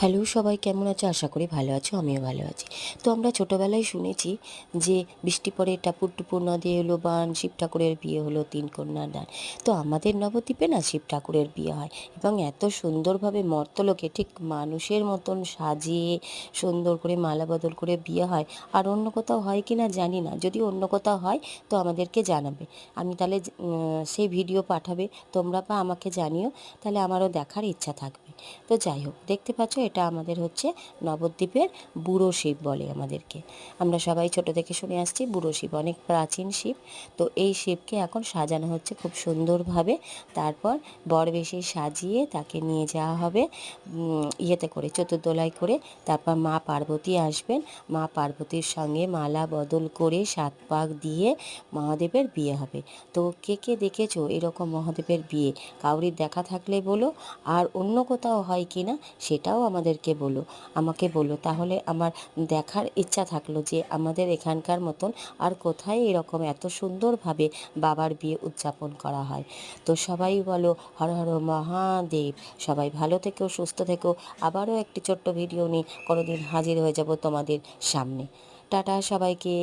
Hello সবাই, কেমন আছো? আশা করি ভালো আছো, আমিও ভালো আছি। তো আমরা ছোটোবেলায় শুনেছি যে বৃষ্টি পড়ে টাপুর টুপুর নদে এলো বান, শিব ঠাকুরের বিয়ে হলো তিন কন্যার দান। তো আমাদের নবদ্বীপে না শিব ঠাকুরের বিয়ে হয়, এবং এত সুন্দরভাবে মর্তলোকে ঠিক মানুষের মতন সাজিয়ে সুন্দর করে মালা বদল করে বিয়ে হয়। আর অন্য কোথাও হয় কি না জানি না, যদি অন্য কোথাও হয় তো আমাদেরকে জানাবে। আমি তাহলে সেই ভিডিও পাঠাবে তোমরা বা আমাকে জানিও, তাহলে আমারও দেখার ইচ্ছা থাকবে। তো যাই হোক, দেখতে পাচ্ছ এটা আমাদের হচ্ছে নবদ্বীপের বুড়ো শিব বলে আমাদেরকে। আমরা সবাই ছোট থেকে শুনে আসছি বুড়ো শিব অনেক প্রাচীন শিব। তো এই শিবকে এখন সাজানো হচ্ছে খুব সুন্দরভাবে। তারপর বরবেশে সাজিয়ে তাকে নিয়ে যাওয়া হবে ইয়েতে করে, চতুর্দোলায় করে। তারপর মা পার্বতী আসবেন, মা পার্বতীর সঙ্গে মালা বদল করে সাত পাক দিয়ে মহাদেবের বিয়ে হবে। তো কে কে দেখেছো এরকম মহাদেবের বিয়ে? কাউরির দেখা থাকলে বলো, আর অন্য কোথাও হয় কি না সেটাও আমাদেরকে বলো, আমাকে বলো, তাহলে আমার দেখার ইচ্ছা থাকলো যে আমাদের এখানকার মতন আর কোথায় এরকম এত সুন্দরভাবে বাবার বিয়ে উদযাপন করা হয়। তো সবাই বলো হর হর মহাদেব। সবাই ভালো থেকো, সুস্থ থেকো। আবারও একটি ছোট্ট ভিডিও নিয়ে কোনোদিন হাজির হয়ে যাব তোমাদের সামনে। টাটা সবাইকে।